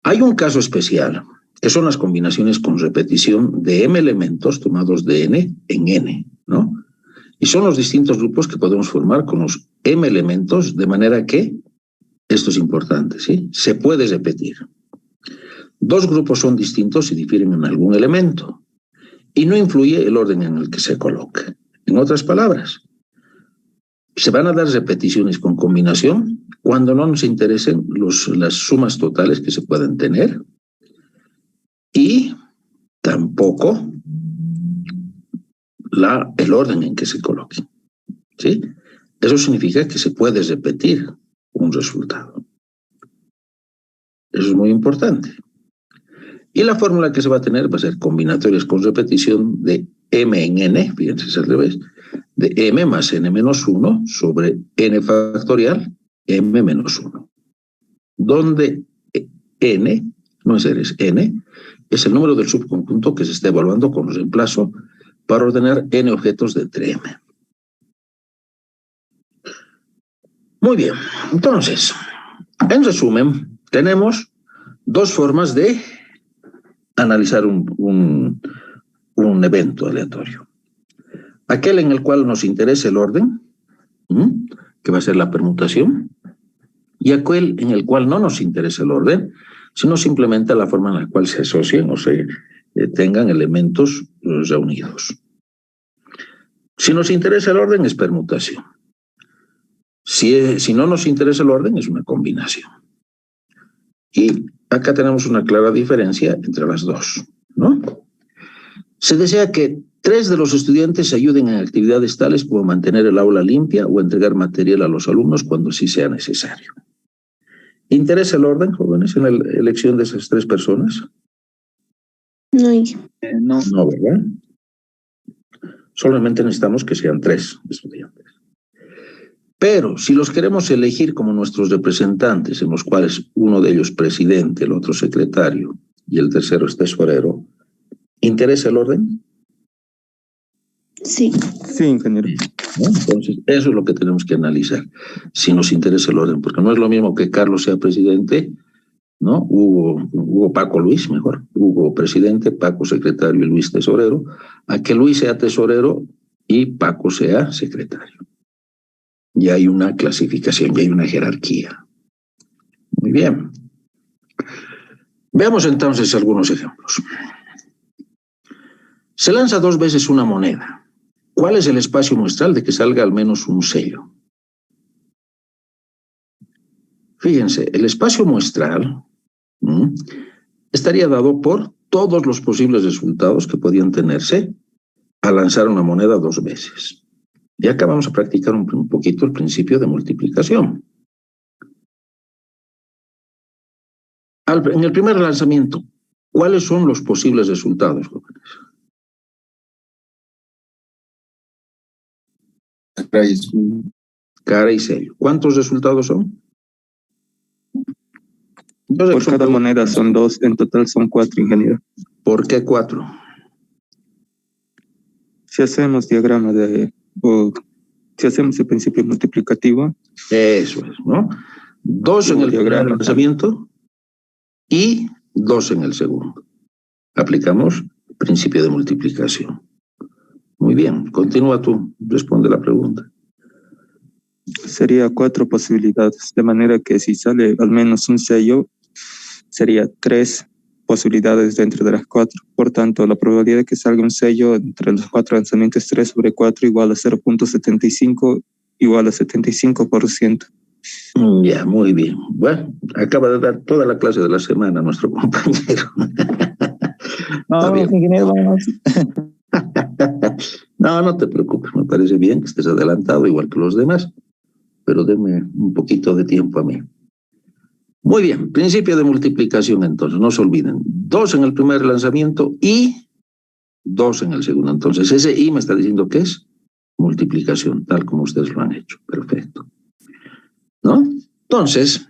Hay un caso especial, que son las combinaciones con repetición de m elementos tomados de n en n, ¿no? Y son los distintos grupos que podemos formar con los m elementos, de manera que, esto es importante, ¿sí?, se puede repetir. Dos grupos son distintos y difieren en algún elemento, y no influye el orden en el que se coloque. En otras palabras, se van a dar repeticiones con combinación cuando no nos interesen las sumas totales que se pueden tener y tampoco el orden en que se coloque, ¿sí? Eso significa que se puede repetir un resultado. Eso es muy importante. Y la fórmula que se va a tener va a ser combinatorias con repetición de m en n, fíjense, es al revés, de m más n menos 1 sobre n factorial m menos 1, donde n, no es r, es n, es el número del subconjunto que se está evaluando con reemplazo para ordenar n objetos de entre m. Muy bien, entonces, en resumen, tenemos dos formas de analizar un evento aleatorio. Aquel en el cual nos interesa el orden, que va a ser la permutación, y aquel en el cual no nos interesa el orden, sino simplemente la forma en la cual se asocien o se tengan elementos reunidos. Si nos interesa el orden, es permutación. Si no nos interesa el orden, es una combinación. Y acá tenemos una clara diferencia entre las dos, ¿no? Se desea que 3 de los estudiantes ayuden en actividades tales como mantener el aula limpia o entregar material a los alumnos cuando sí sea necesario. ¿Interesa el orden, jóvenes, en la elección de esas 3 personas? No. No. No, ¿verdad? Solamente necesitamos que sean 3 estudiantes. Pero si los queremos elegir como nuestros representantes, en los cuales uno de ellos presidente, el otro secretario y el tercero es tesorero, ¿interesa el orden? Sí. Sí, ingeniero. ¿No? Entonces, eso es lo que tenemos que analizar, si nos interesa el orden, porque no es lo mismo que Carlos sea presidente, ¿no? Hugo Paco Luis, mejor, Hugo presidente, Paco secretario y Luis tesorero, a que Luis sea tesorero y Paco sea secretario. Ya hay una clasificación, ya hay una jerarquía. Muy bien. Veamos entonces algunos ejemplos. Se lanza 2 veces una moneda. ¿Cuál es el espacio muestral de que salga al menos un sello? Fíjense, el espacio muestral estaría dado por todos los posibles resultados que podían tenerse al lanzar una moneda 2 veces. Y acá vamos a practicar un poquito el principio de multiplicación. En el primer lanzamiento, ¿cuáles son los posibles resultados, jóvenes? Cara y sello. ¿Cuántos resultados son? Por cada moneda son 2, en total son 4, ingeniero. ¿Por qué 4? Si hacemos diagrama si hacemos el principio multiplicativo. Eso es, ¿no? 2 en el primer lanzamiento y 2 en el segundo. Aplicamos el principio de multiplicación. Muy bien, continúa tú, responde la pregunta. Sería 4 posibilidades, de manera que si sale al menos un sello, sería 3 posibilidades dentro de las 4. Por tanto, la probabilidad de que salga un sello entre los 4 lanzamientos es 3 sobre 4 igual a 0.75 igual a 75%. Ya, muy bien. Bueno, acaba de dar toda la clase de la semana nuestro compañero. No, ingeniero, vamos. No, no te preocupes, me parece bien que estés adelantado igual que los demás, pero deme un poquito de tiempo a mí. Muy bien, principio de multiplicación entonces, no se olviden. 2 en el primer lanzamiento y 2 en el segundo. Entonces ese y me está diciendo que es multiplicación, tal como ustedes lo han hecho. Perfecto. ¿No? Entonces,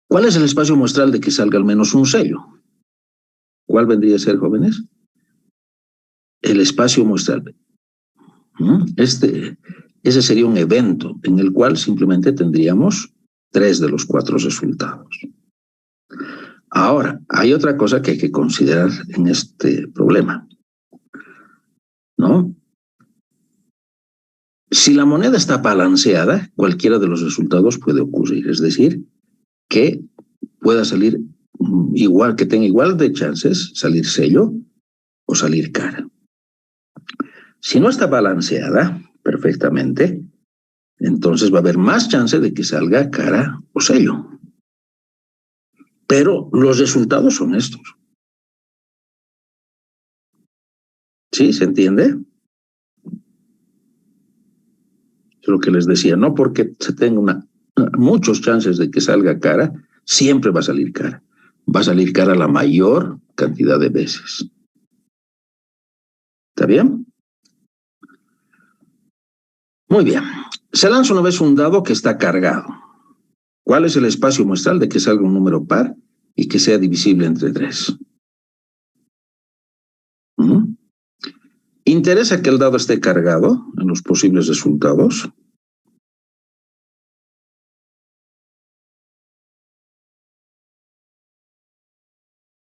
¿cuál es el espacio muestral de que salga al menos un sello? ¿Cuál vendría a ser, jóvenes? El espacio muestral. Ese sería un evento en el cual simplemente tendríamos 3 de los 4 resultados. Ahora, hay otra cosa que hay que considerar en este problema, ¿no? Si la moneda está balanceada, cualquiera de los resultados puede ocurrir, es decir, que pueda salir igual, que tenga igual de chances salir sello o salir cara. Si no está balanceada perfectamente, entonces va a haber más chance de que salga cara o sello. Pero los resultados son estos. ¿Sí? ¿Se entiende? Es lo que les decía, no porque se tenga muchos chances de que salga cara, siempre va a salir cara. Va a salir cara la mayor cantidad de veces. ¿Está bien? Muy bien. Se lanza una vez un dado que está cargado. ¿Cuál es el espacio muestral de que salga un número par y que sea divisible entre 3? ¿Interesa que el dado esté cargado en los posibles resultados?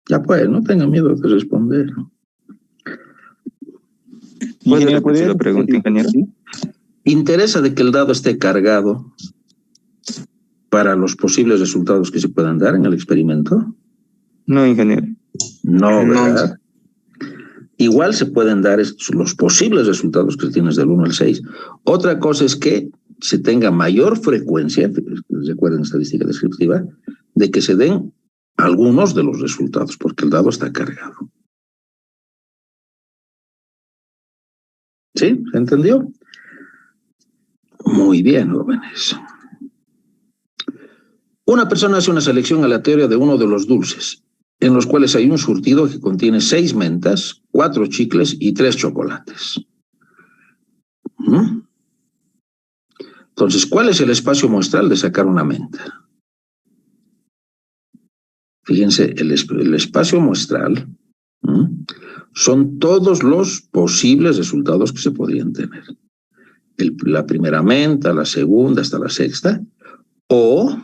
Ya pues, no tengan miedo de responder. ¿Puede repetir la pregunta, ingeniero? ¿Interesa de que el dado esté cargado para los posibles resultados que se puedan dar en el experimento? No, ingeniero. No, ¿verdad? Igual se pueden dar los posibles resultados que tienes del 1 al 6. Otra cosa es que se tenga mayor frecuencia, recuerden estadística descriptiva, de que se den algunos de los resultados, porque el dado está cargado. ¿Sí? ¿Se entendió? Muy bien, jóvenes. Una persona hace una selección aleatoria de uno de los dulces, en los cuales hay un surtido que contiene 6 mentas, 4 chicles y 3 chocolates. Entonces, ¿cuál es el espacio muestral de sacar una menta? Fíjense, el espacio muestral son todos los posibles resultados que se podrían tener. La primera menta, la segunda hasta la sexta, o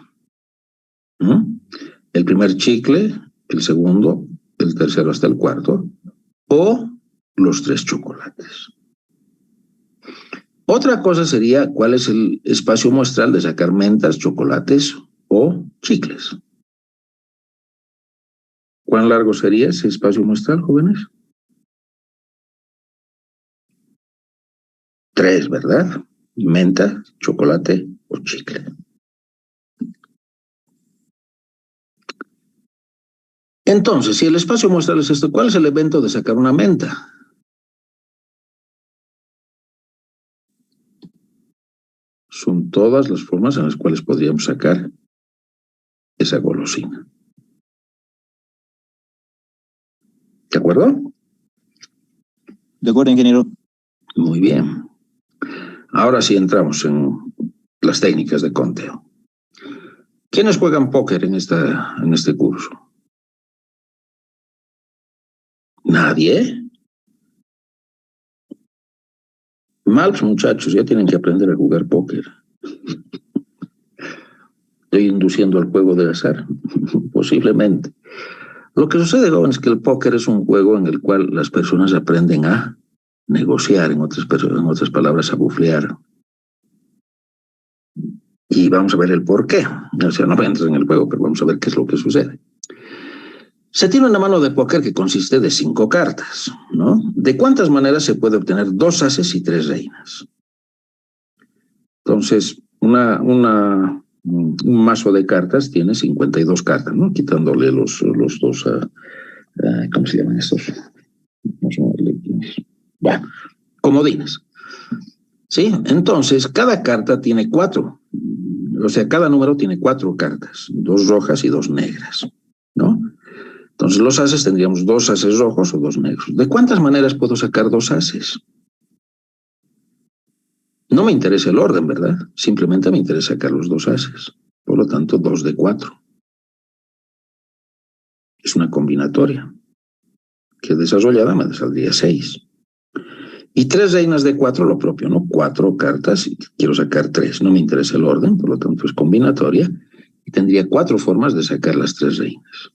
el primer chicle, el segundo, el tercero hasta el cuarto, o los 3 chocolates. Otra cosa sería cuál es el espacio muestral de sacar mentas, chocolates o chicles. ¿Cuán largo sería ese espacio muestral, jóvenes? 3, ¿verdad? Menta, chocolate o chicle. Entonces, si el espacio muestral es esto, ¿cuál es el evento de sacar una menta? Son todas las formas en las cuales podríamos sacar esa golosina. ¿De acuerdo? De acuerdo, ingeniero. Muy bien. Ahora sí entramos en las técnicas de conteo. ¿Quiénes juegan póker en este curso? ¿Nadie? Mal, muchachos, ya tienen que aprender a jugar póker. Estoy induciendo al juego de azar, posiblemente. Lo que sucede, jóvenes, es que el póker es un juego en el cual las personas aprenden a negociar, en otras palabras, a buflear. Y vamos a ver el por qué. O sea, no entres en el juego, pero vamos a ver qué es lo que sucede. Se tiene una mano de póker que consiste de 5 cartas, ¿no? ¿De cuántas maneras se puede obtener 2 ases y 3 reinas? Entonces, un mazo de cartas tiene 52 cartas, ¿no? Quitándole los dos, ¿cómo se llaman estos? Bueno, comodines. ¿Sí? Entonces, cada carta tiene 4. O sea, cada número tiene 4 cartas, 2 rojas y 2 negras, ¿no? Entonces, los ases tendríamos 2 ases rojos o 2 negros. ¿De cuántas maneras puedo sacar 2 ases? No me interesa el orden, ¿verdad? Simplemente me interesa sacar los 2 ases. Por lo tanto, 2 de 4. Es una combinatoria que desarrollada me saldría 6. Y 3 reinas de 4, lo propio, ¿no? 4 cartas, y quiero sacar 3. No me interesa el orden, por lo tanto es combinatoria. Y tendría 4 formas de sacar las 3 reinas.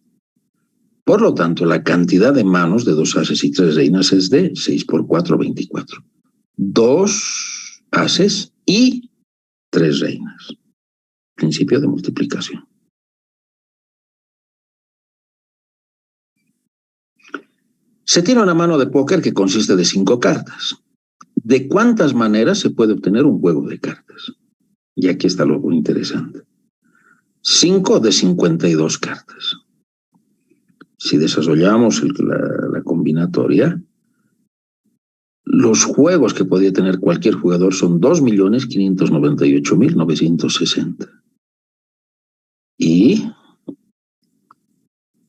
Por lo tanto, la cantidad de manos de 2 ases y 3 reinas es de 6 por 4, 24. 2 ases y 3 reinas. Principio de multiplicación. Se tiene una mano de póker que consiste de 5 cartas. ¿De cuántas maneras se puede obtener un juego de cartas? Y aquí está lo interesante. 5 de 52 cartas. Si desarrollamos la combinatoria, los juegos que podría tener cualquier jugador son 2.598.960. Y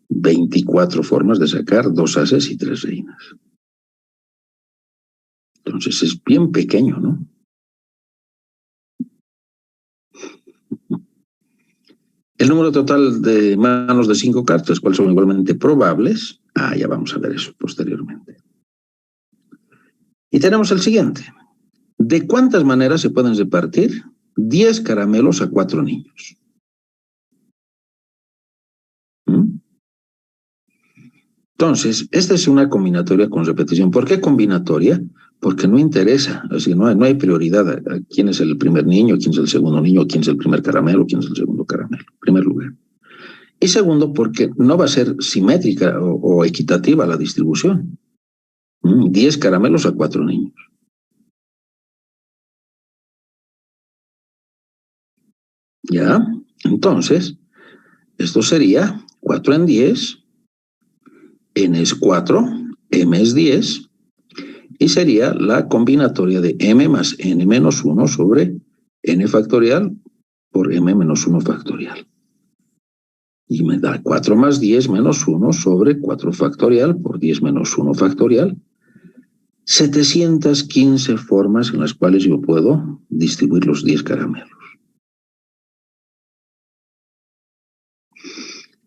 24 formas de sacar 2 ases y 3 reinas. Entonces es bien pequeño, ¿no? El número total de manos de 5 cartas, ¿cuáles son igualmente probables? Ya vamos a ver eso posteriormente. Y tenemos el siguiente. ¿De cuántas maneras se pueden repartir 10 caramelos a 4 niños? Entonces, esta es una combinatoria con repetición. ¿Por qué combinatoria? Porque no interesa, así no hay prioridad a quién es el primer niño, quién es el segundo niño, quién es el primer caramelo, quién es el segundo caramelo, en primer lugar. Y segundo, porque no va a ser simétrica o equitativa la distribución. 10 caramelos a 4 niños. ¿Ya? Entonces, esto sería 4 en 10, n es 4, m es 10, y sería la combinatoria de m más n menos 1 sobre n factorial por m menos 1 factorial. Y me da 4 más 10 menos 1 sobre 4 factorial por 10 menos 1 factorial. 715 formas en las cuales yo puedo distribuir los 10 caramelos.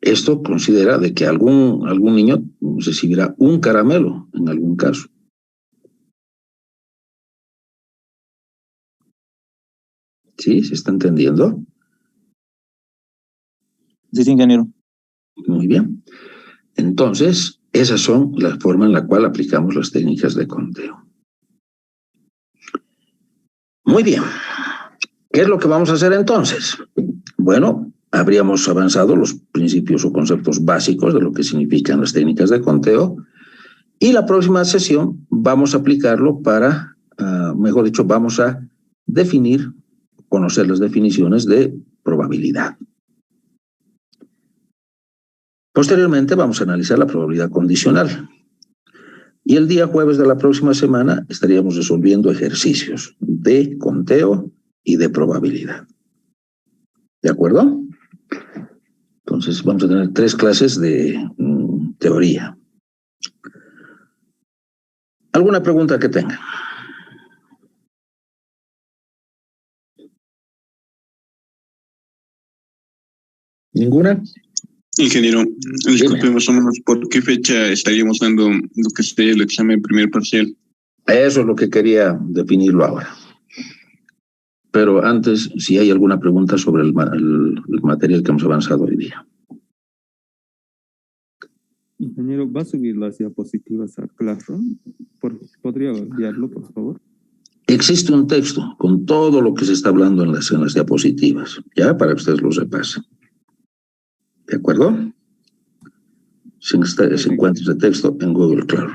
Esto considera de que algún niño recibirá un caramelo en algún caso. ¿Sí? ¿Se está entendiendo? Sí, ingeniero. Muy bien. Entonces, esas son las formas en la cual aplicamos las técnicas de conteo. Muy bien. ¿Qué es lo que vamos a hacer entonces? Bueno, habríamos avanzado los principios o conceptos básicos de lo que significan las técnicas de conteo, y la próxima sesión vamos a aplicarlo para, mejor dicho, vamos a definir, conocer las definiciones de probabilidad. Posteriormente vamos a analizar la probabilidad condicional. Y el día jueves de la próxima semana estaríamos resolviendo ejercicios de conteo y de probabilidad. ¿De acuerdo? Entonces vamos a tener 3 clases de teoría. ¿Alguna pregunta que tenga? ¿Ninguna? Ingeniero, disculpe, Dime. más o menos, ¿por qué fecha estaríamos dando lo que sería el examen primer parcial? Eso es lo que quería definirlo ahora. Pero antes, si hay alguna pregunta sobre el material que hemos avanzado hoy día. Ingeniero, ¿va a subir las diapositivas a Classroom? ¿Podría enviarlo, por favor? Existe un texto con todo lo que se está hablando en las diapositivas, ya para que ustedes lo repasen. ¿De acuerdo? Se encuentra ese texto en Google, claro.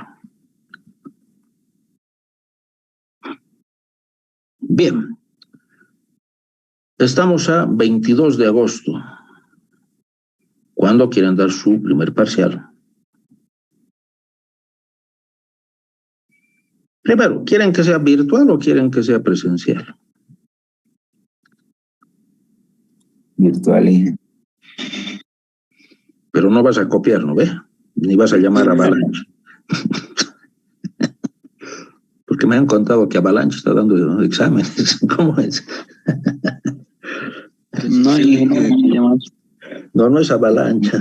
Bien. Estamos a 22 de agosto. ¿Cuándo quieren dar su primer parcial? Primero, ¿quieren que sea virtual o quieren que sea presencial? Virtual, Inge. Pero no vas a copiar, ¿no ve? Ni vas a llamar a Avalanche. Porque me han contado que Avalanche está dando exámenes. ¿Cómo es? No, ingeniero, No, no es Avalanche.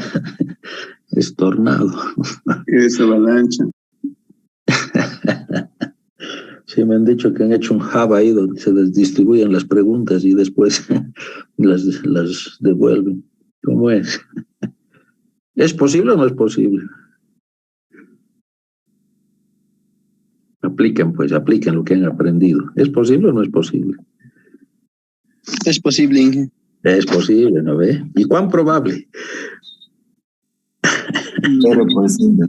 Es Tornado. Es avalancha. Sí, me han dicho que han hecho un hub ahí donde se distribuyen las preguntas y después las devuelven. ¿Cómo es? ¿Es posible o no es posible? Apliquen, pues, apliquen lo que han aprendido. ¿Es posible o no es posible? Es posible, Inge. Es posible, ¿no ve? ¿Y cuán probable? 0%.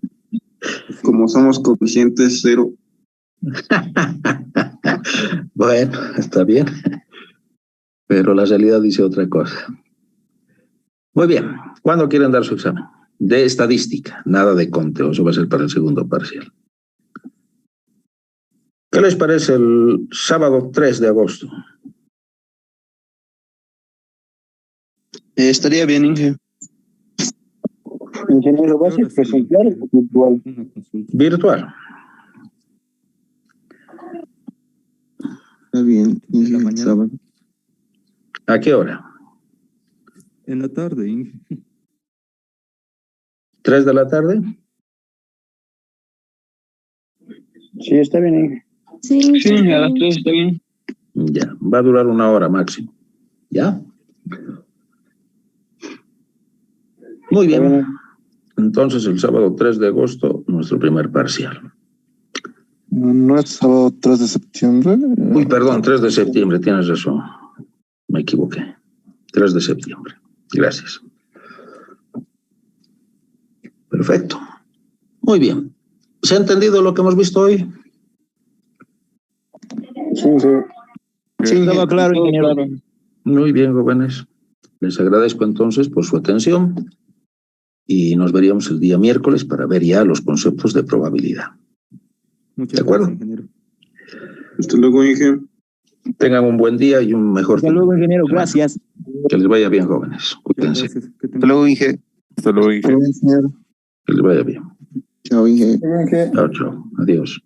Como somos coeficientes 0. Bueno, está bien. Pero la realidad dice otra cosa. Muy bien. ¿Cuándo quieren dar su examen? De estadística, nada de conteo. Eso va a ser para el segundo parcial. ¿Qué les parece el sábado 3 de agosto? Estaría bien, Inge. Ingeniero, ¿va a ser presencial o virtual? Una consulta. Virtual. Está bien, ¿En la mañana? ¿A qué hora? En la tarde, Inge. ¿3 de la tarde? Sí, está bien, Inge. Sí, Sí, a las 3 está bien. Ya, va a durar 1 hora máximo. ¿Ya? Muy bien. Entonces, el sábado 3 de agosto, nuestro primer parcial. ¿No es sábado 3 de septiembre? Uy, perdón, 3 de septiembre, tienes razón. Me equivoqué. 3 de septiembre. Gracias. Perfecto. Muy bien. ¿Se ha entendido lo que hemos visto hoy? Sí, sí. Sí, estaba claro, ingeniero. Muy bien, jóvenes. Les agradezco entonces por su atención y nos veríamos el día miércoles para ver ya los conceptos de probabilidad. Muchas ¿De acuerdo? gracias, ingeniero. Hasta luego, Inge. Tengan un buen día y un mejor Hasta fin de luego, ingeniero. semana. Gracias. Que les vaya bien, jóvenes. Muchas Cuídense. gracias. Que tengan- Hasta luego, Inge. Hasta luego, Inge. Que les vaya bien. Chao, Inge. Chao, chao. Adiós.